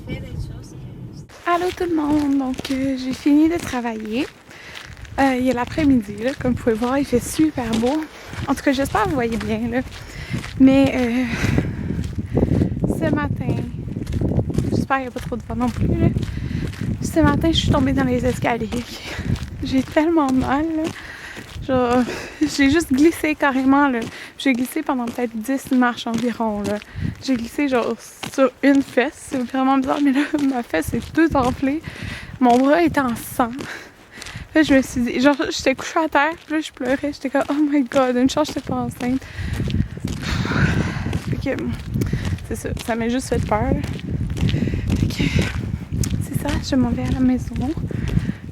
fait des choses que... Allô tout le monde, donc j'ai fini de travailler. Il y a l'après-midi, là, comme vous pouvez voir, il fait super beau. En tout cas, j'espère que vous voyez bien, là. Mais ce matin, j'espère qu'il n'y a pas trop de vent non plus, là. Ce matin, je suis tombée dans les escaliers. J'ai tellement mal, là. Genre, j'ai juste glissé carrément, là. J'ai glissé pendant peut-être 10 marches environ, là. J'ai glissé, genre, sur une fesse. C'est vraiment bizarre, mais là, ma fesse est toute enflée. Mon bras est en sang. Là, je me suis dit, genre, j'étais couchée à terre, puis là, je pleurais. J'étais comme, oh my god, une chance, j'étais pas enceinte. Fait que, c'est ça, ça m'a juste fait peur. Fait que, c'est ça, je m'en vais à la maison.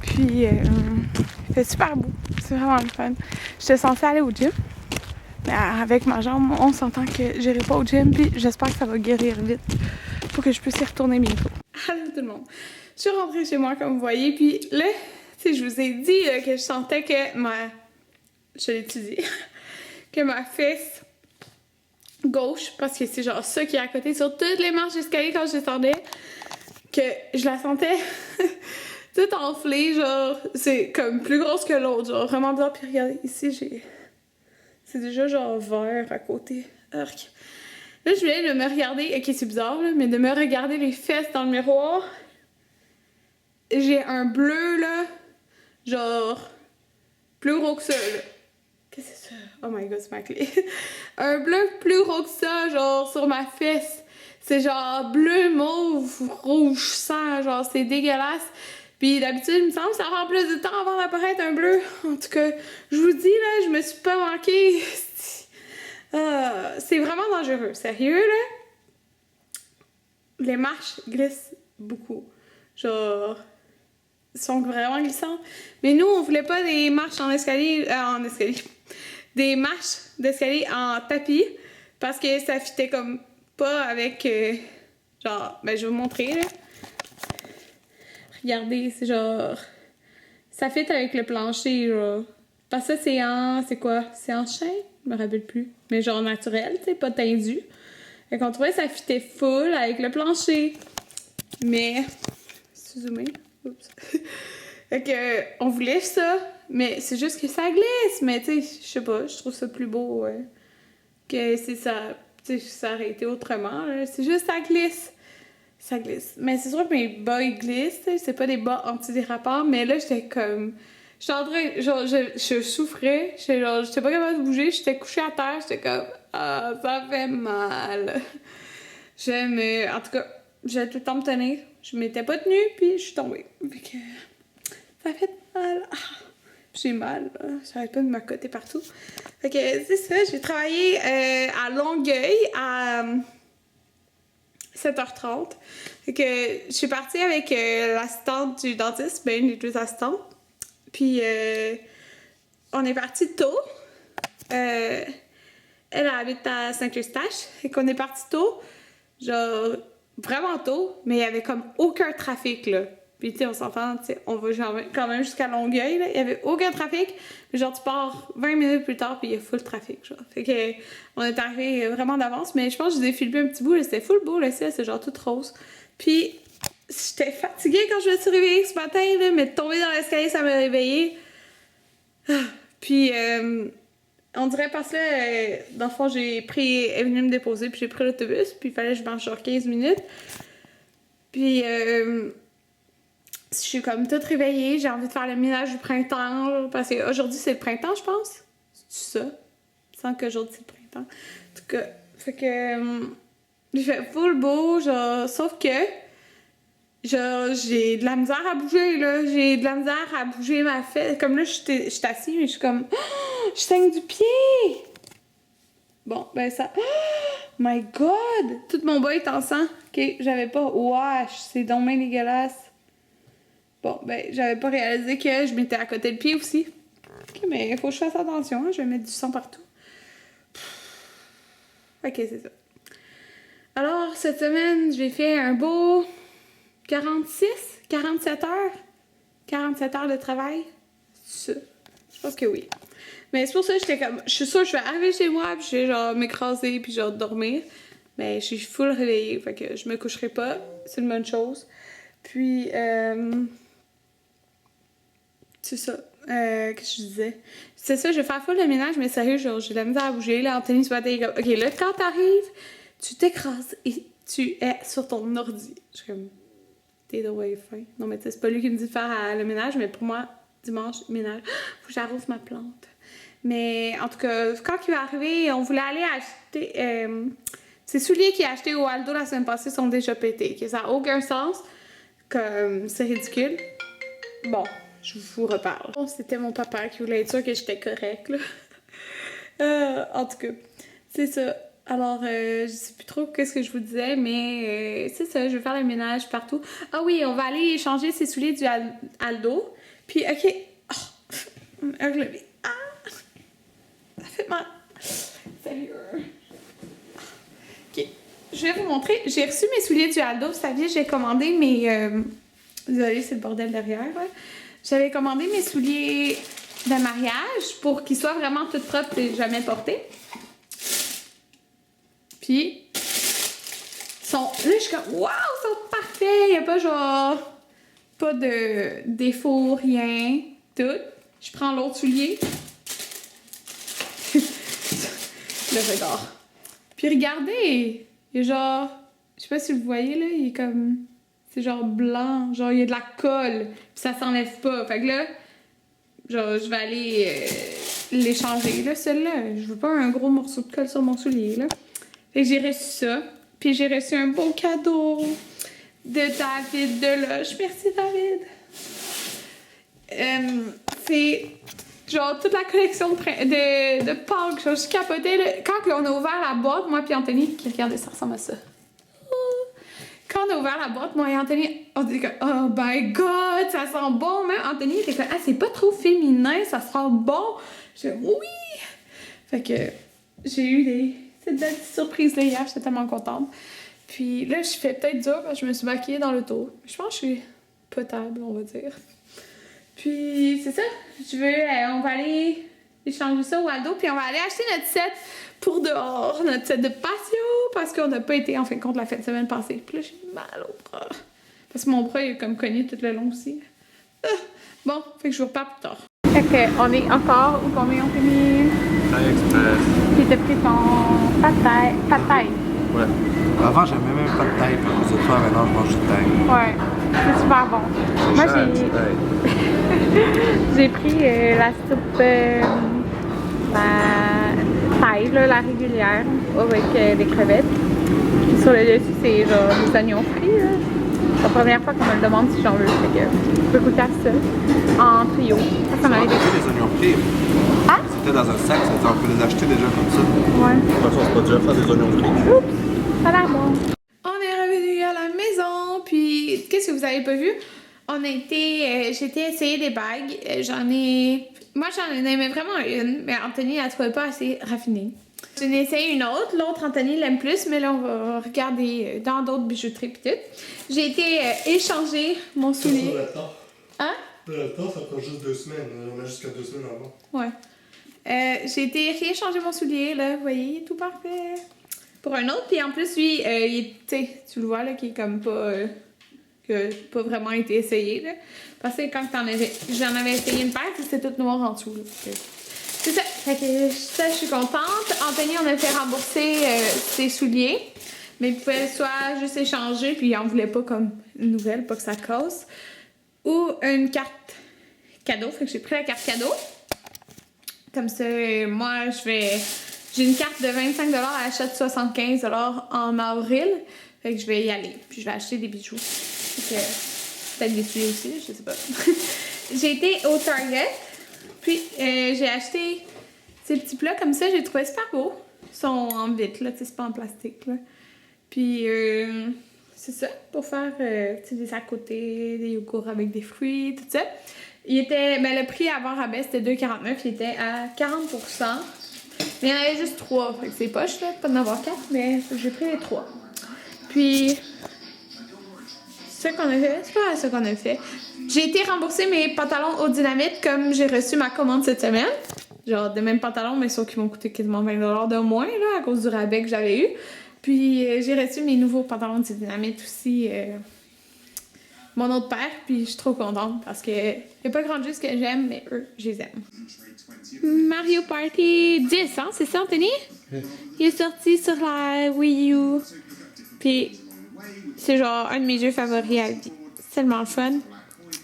Puis, il fait super beau. C'est vraiment le fun. J'étais censée aller au gym. Mais avec ma jambe, on s'entend que j'irai pas au gym. Puis, j'espère que ça va guérir vite pour que je puisse y retourner bientôt. Allô tout le monde. Je suis rentrée chez moi, comme vous voyez. Puis là, tu sais, je vous ai dit que je sentais que je l'ai dit, que ma fesse gauche, parce que c'est genre ça qui est à côté sur toutes les marches d'escalier quand je descendais, que je la sentais toute enflée, genre, c'est comme plus grosse que l'autre, genre vraiment bizarre. Puis regardez, ici, c'est déjà genre vert à côté. Arc. Là, je voulais de me regarder, ok, c'est bizarre, là, mais de me regarder les fesses dans le miroir. J'ai un bleu, là, genre, plus gros que ça, là. Qu'est-ce que c'est ça? Oh my god, c'est ma clé. Un bleu plus gros que ça, genre, sur ma fesse. C'est genre bleu, mauve, rouge, sang, genre, c'est dégueulasse. Puis d'habitude, il me semble que ça prend plus de temps avant d'apparaître un bleu. En tout cas, je vous dis, là, je me suis pas manquée. C'est vraiment dangereux, sérieux, là. Les marches glissent beaucoup. Genre, sont vraiment glissantes. Mais nous, on voulait pas des marches en escalier, des marches d'escalier en tapis, parce que ça fitait comme pas avec, genre, ben je vais vous montrer, là. Regardez, c'est genre, ça fit avec le plancher, genre. Parce que ça, c'est quoi? C'est en chêne? Je me rappelle plus. Mais genre naturel, tu sais, pas tendu. Fait qu'on trouvait que ça fitait full avec le plancher. Mais, zoomé. Oups. Fait que, on voulait ça, mais c'est juste que ça glisse. Mais tu sais, je sais pas, je trouve ça plus beau que si ça, tu sais, ça aurait été autrement. C'est juste ça glisse. Ça glisse. Mais c'est sûr que mes bas ils glissent, c'est pas des bas antidérapants, mais là j'étais comme. J'étais en train. Genre, je souffrais. J'étais pas capable de bouger, j'étais couchée à terre, j'étais comme. Ah, ça fait mal. En tout cas, j'ai tout le temps me tenir. Je m'étais pas tenue, puis je suis tombée. Fait que. Ça fait mal. Ah, j'ai mal, là. J'arrête pas de m'accoter partout. Fait que c'est ça, j'ai travaillé à Longueuil à 7h30. Fait que je suis partie avec l'assistante du dentiste, ben les deux assistantes. Puis on est parti tôt. Elle habite à Saint-Eustache. Fait qu'on est parti tôt. Genre vraiment tôt, mais il y avait comme aucun trafic là. Puis tu sais, on s'entend, tu sais, on va genre, quand même jusqu'à Longueuil, là. Il y avait aucun trafic. Mais genre, tu pars 20 minutes plus tard, puis il y a full trafic, genre. Fait que, on est arrivé vraiment d'avance. Mais je pense que je vous ai filmé un petit bout, là. C'était full beau, le ciel, c'est genre tout rose. Puis, j'étais fatiguée quand je me suis réveillée ce matin, là. Mais de tomber dans l'escalier, ça m'a réveillée. Puis, on dirait parce que là, dans le fond, elle est venue me déposer, puis j'ai pris l'autobus, puis il fallait que je marche genre 15 minutes. Puis, je suis comme toute réveillée, j'ai envie de faire le ménage du printemps, parce qu'aujourd'hui c'est le printemps, je pense. C'est ça? Je sens qu'aujourd'hui c'est le printemps. En tout cas, fait que. Il fait full beau, genre, sauf que. Genre, j'ai de la misère à bouger, là. J'ai de la misère à bouger ma fesse. Comme là, je suis assise, mais je suis comme. Oh, je saigne du pied! Bon, ben ça. Oh my god! Tout mon bas est en sang. Ok, j'avais pas. Wesh, c'est donc bien dégueulasse. Bon, ben, j'avais pas réalisé que je m'étais à côté le pied aussi. Ok, mais il faut que je fasse attention, hein? Je vais mettre du sang partout. Ok, c'est ça. Alors, cette semaine, j'ai fait un beau 47 heures. 47 heures de travail. C'est ça. Je pense que oui. Mais c'est pour ça que j'étais comme. Je suis sûre que je vais arriver chez moi, puis je vais genre m'écraser, puis genre dormir. Mais je suis full réveillée, fait que je me coucherai pas, c'est une bonne chose. Puis, c'est ça. Qu'est-ce que je disais? C'est ça, je vais faire full le ménage, mais sérieux, genre, j'ai de la misère à bouger. Là, Anthony, ce matin, il est comme, OK, là, quand t'arrives, tu t'écrases et tu es sur ton ordi. Je suis comme, t'es de way fin. Non, mais tu sais, c'est pas lui qui me dit de faire le ménage, mais pour moi, dimanche, ménage, faut que j'arrose ma plante. Mais en tout cas, quand il va arriver, on voulait aller acheter. Ces souliers qu'il a achetés au Aldo la semaine passée sont déjà pétés. Que ça n'a aucun sens. Comme c'est ridicule. Bon, je vous reparle. Bon, c'était mon papa qui voulait être sûr que j'étais correcte, là. En tout cas, c'est ça. Alors, je sais plus trop qu'est-ce que je vous disais, mais c'est ça, je vais faire le ménage partout. Ah oui, on va aller changer ces souliers du Aldo. Puis, OK. Oh, ah! Ça fait mal. Sérieux. OK. Je vais vous montrer. J'ai reçu mes souliers du Aldo. Vous saviez, j'ai commandé mes... Désolée, c'est le bordel derrière. Là. J'avais commandé mes souliers de mariage pour qu'ils soient vraiment tout propres et jamais portés. Puis, là, je suis comme, waouh, ils sont parfaits. Il n'y a pas genre, pas de défaut, rien, tout. Je prends l'autre soulier. Le regard. Puis regardez, il est genre, je sais pas si vous voyez là, il est comme, c'est genre blanc, genre il y a de la colle, puis ça s'enlève pas. Fait que là, genre je vais aller l'échanger là, celle-là. Je veux pas un gros morceau de colle sur mon soulier là. Fait que j'ai reçu ça, puis j'ai reçu un beau cadeau de David Deloche. Merci David. C'est genre toute la collection de Pâques. Genre, je capotais. Là. Quand on a ouvert la boîte, moi puis Anthony, qui regardez, ça ressemble à ça. Quand on a ouvert la boîte, moi et Anthony, on était comme, oh my god, ça sent bon. Même Anthony était comme, ah, c'est pas trop féminin, ça sent bon. Je dis, oui. Fait que j'ai eu cette belle petite surprise là hier, j'étais tellement contente. Puis là, je fais peut-être dur parce que je me suis maquillée dans l'auto. Je pense que je suis potable, on va dire. Puis c'est ça, on va aller échanger ça au Aldo, puis on va aller acheter notre set pour dehors, notre set de patio, parce qu'on n'a pas été en fin de compte la fin de semaine passée. Puis là, j'ai mal au bras. Parce que mon bras est comme cogné tout le long aussi. Bon, fait que je vous reparle plus tard. Fait qu'on est encore où qu'on est, on finit. Thai Express. Puis t'as pris ton pad thai. Ouais. Avant, j'aimais même pas de thaï, puis à cause de toi, maintenant, je mange du thaï. Ouais, c'est super bon. Moi, j'ai pris la soupe la thaï, là, la régulière, avec des crevettes. Puis sur le dessus, c'est genre des oignons frits. Là. C'est la première fois qu'on me le demande si j'en veux. Fait que je peux goûter à ça en trio. Ça m'avait des oignons frits. Ah? C'était dans un sac, ça veut dire on peut les acheter déjà comme ça. Ouais. De toute façon, on peut déjà faire des oignons frits. Oups! Ça a l'air bon. On est revenu à la maison, puis qu'est-ce que vous avez pas vu? On a été, j'ai été essayer des bagues. Moi j'en aimais vraiment une, mais Anthony elle trouvait pas assez raffinée. J'en ai essayé une autre, l'autre Anthony l'aime plus, mais là on va regarder dans d'autres bijouteries pis tout. J'ai été échanger mon soulier. Hein? Le temps, ça prend juste 2 semaines. On a jusqu'à 2 semaines avant. Ouais. J'ai été rééchanger mon soulier, là, vous voyez, il est tout parfait. Pour un autre, puis en plus, lui, tu le vois, là, qui est comme pas... que pas vraiment été essayé, là. Parce que quand j'en avais essayé une paire, c'était tout noir en dessous, là. C'est ça. Fait que ça, je suis contente. Anthony, on a fait rembourser ses souliers. Mais il pouvait soit juste échanger, puis il en voulait pas comme une nouvelle, pas que ça casse. Ou une carte cadeau. Fait que j'ai pris la carte cadeau. Comme ça, moi, j'ai une carte de 25$, elle achète 75$ en avril. Fait que je vais y aller. Puis je vais acheter des bijoux. Fait que peut-être des souliers aussi, je sais pas. J'ai été au Target. Puis j'ai acheté ces petits plats comme ça. J'ai trouvé super beau. Ils sont en vitre, là. C'est pas en plastique, là. Puis c'est ça. Pour faire des à côté, des yogourts avec des fruits, tout ça. Le prix avant rabais, c'était 2,49$. Il était à 40%. Mais il y en avait juste 3. Fait que c'est poche, là. Pas d'en avoir 4, mais j'ai pris les 3. Puis, c'est ça qu'on a fait. C'est pas ça qu'on a fait. J'ai été rembourser mes pantalons au Dynamite comme j'ai reçu ma commande cette semaine. Genre, des mêmes pantalons, mais sauf qu'ils m'ont coûté quasiment 20$ de moins, là, à cause du rabais que j'avais eu. Puis j'ai reçu mes nouveaux pantalons de dynamite aussi, mon autre paire, puis je suis trop contente parce que y a pas grand chose que j'aime, mais eux, je les aime. Mario Party 10, hein, c'est ça, Anthony? Oui. Il est sorti sur la Wii U. Puis c'est genre un de mes jeux favoris à vie. C'est tellement le fun.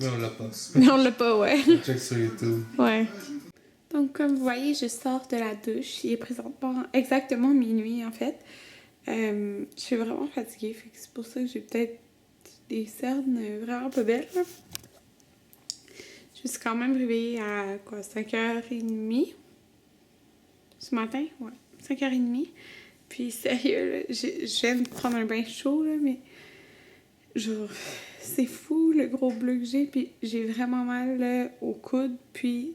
Mais on l'a pas. Mais on l'a pas, ouais. Check sur YouTube. Ouais. Donc, comme vous voyez, je sors de la douche. Il est présentement exactement minuit, en fait. Je suis vraiment fatiguée, fait que c'est pour ça que j'ai peut-être des cernes vraiment pas belles. Là. Je me suis quand même réveillée à quoi, 5h30 ce matin? Ouais, 5h30. Puis sérieux, là, je viens de prendre un bain chaud, là, mais genre, c'est fou le gros bleu que j'ai. Puis j'ai vraiment mal là, au coude, puis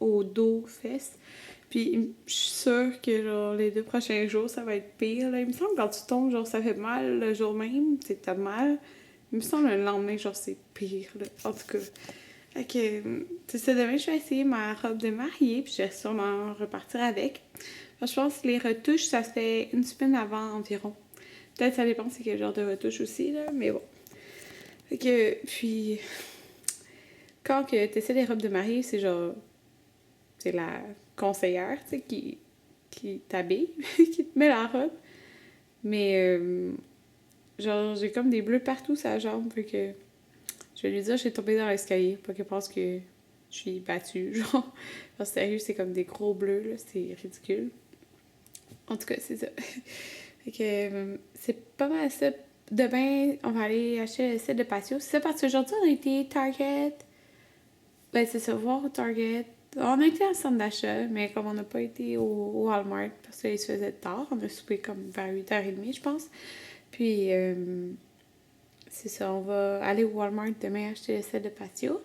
au dos, fesses. Puis je suis sûre que genre, les 2 prochains jours, ça va être pire. Là. Il me semble que quand tu tombes, genre, ça fait mal le jour même, t'as mal. Il me semble le lendemain, genre, c'est pire. Là. En tout cas. Fait que, c'est ça, demain, je vais essayer ma robe de mariée, puis je vais sûrement repartir avec. Enfin, je pense que les retouches, ça se fait 1 semaine avant environ. Peut-être ça dépend c'est quel genre de retouche aussi, là, mais bon. Fait que, puis, quand tu essaies les robes de mariée, c'est genre, c'est la conseillère, tu sais, qui t'habille, qui te met la robe. Mais, genre, j'ai comme des bleus partout sur la jambe, fait que je vais lui dire que j'ai tombé dans l'escalier, pas qu'elle pense que je suis battue, genre. Genre, sérieux, c'est comme des gros bleus, là, c'est ridicule. En tout cas, c'est ça. Fait que, c'est pas mal ça. Demain, on va aller acheter le set de patio. C'est ça, parce qu'aujourd'hui, on a été Target. Ben, c'est ça, voir au Target. On a été à centre d'achat, mais comme on n'a pas été au Walmart, parce qu'il se faisait tard, on a soupé comme vers 8h30, je pense. Puis, c'est ça, on va aller au Walmart demain acheter le set de patio.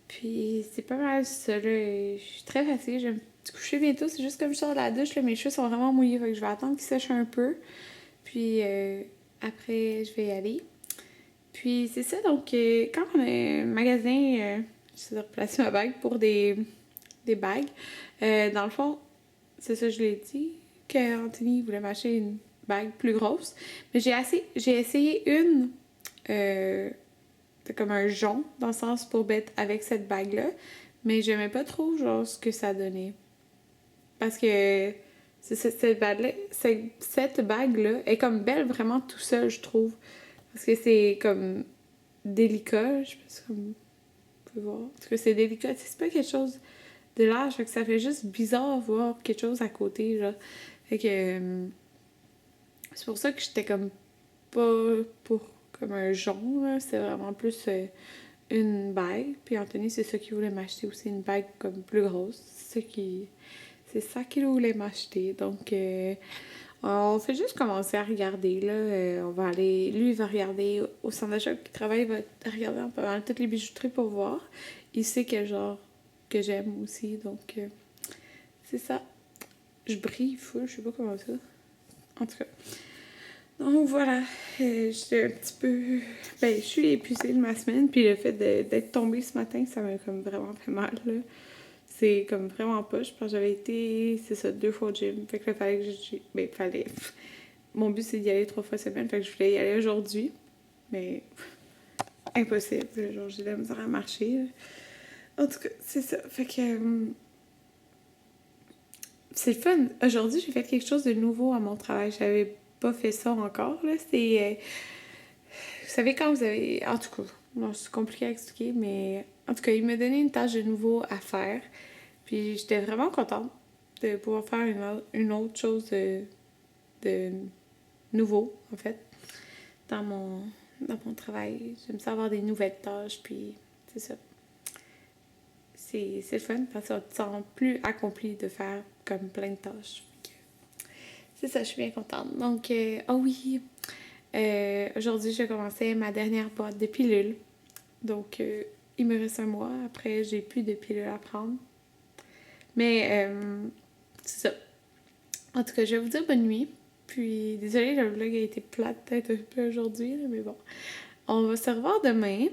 Puis, c'est pas mal ça, là. Je suis très fatiguée, je vais me coucher bientôt. C'est juste comme je sors de la douche, là, mes cheveux sont vraiment mouillés, fait que je vais attendre qu'ils sèchent un peu. Puis, après, je vais y aller. Puis, c'est ça, donc, quand on a un magasin, j'essaie de replacer ma bague pour des bagues. Dans le fond, c'est ça, je l'ai dit, qu'Anthony voulait m'acheter une bague plus grosse. Mais j'ai essayé une, comme un jonc, dans le sens pour mettre avec cette bague-là. Mais j'aimais pas trop, genre, ce que ça donnait. Parce que cette bague-là est comme belle vraiment tout seul, je trouve. Parce que c'est comme délicat, je sais pas si comme vous pouvez voir. Parce que c'est délicat, c'est pas quelque chose de large, fait que ça fait juste bizarre voir quelque chose à côté, genre. Fait que c'est pour ça que j'étais comme pas pour comme un jonc, là. C'est vraiment plus une bague. Puis Anthony, c'est ça qu'il voulait m'acheter aussi, une bague comme plus grosse. C'est ça qu'il voulait m'acheter. Donc, on fait juste commencer à regarder, là. On va aller... Lui, il va regarder au centre d'achat qui travaille, il va regarder un peu mal toutes les bijouteries pour voir. Il sait quel genre que j'aime aussi, donc c'est ça. Je brille full, je sais pas comment ça. En tout cas. Donc voilà, j'étais un petit peu... Ben, je suis épuisée de ma semaine, puis le fait d'être tombée ce matin, ça m'a comme vraiment fait mal, là. C'est comme vraiment poche, parce que j'avais été, c'est ça, 2 fois au gym. Fait que là, fallait que je... Ben, fallait... Mon but, c'est d'y aller 3 fois semaine, fait que je voulais y aller aujourd'hui. Mais... impossible, genre, j'ai de la misère à marcher, là. En tout cas, c'est ça. Fait que... c'est le fun. Aujourd'hui, j'ai fait quelque chose de nouveau à mon travail. J'avais pas fait ça encore, là. C'est... vous savez, quand vous avez... En tout cas, non, c'est compliqué à expliquer, mais... En tout cas, il m'a donné une tâche de nouveau à faire. Puis j'étais vraiment contente de pouvoir faire une autre chose de nouveau, en fait, dans mon travail. J'aime ça avoir des nouvelles tâches, puis c'est ça. C'est le fun parce qu'on te sent plus accompli de faire comme plein de tâches. C'est ça, je suis bien contente. Donc, oh oui, aujourd'hui, je commençais ma dernière boîte de pilules. Donc, il me reste 1 mois. Après, j'ai plus de pilules à prendre. Mais, c'est ça. En tout cas, je vais vous dire bonne nuit. Puis, désolée, le vlog a été plate peut-être un peu aujourd'hui, mais bon. On va se revoir demain.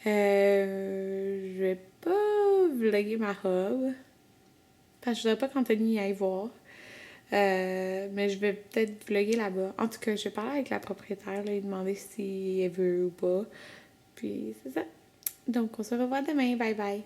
Je vais pas vlogger ma robe. Parce que je voudrais pas qu'Anthony aille voir. Mais je vais peut-être vlogger là-bas. En tout cas, je vais parler avec la propriétaire, là, et demander si elle veut ou pas. Puis c'est ça. Donc, on se revoit demain. Bye bye.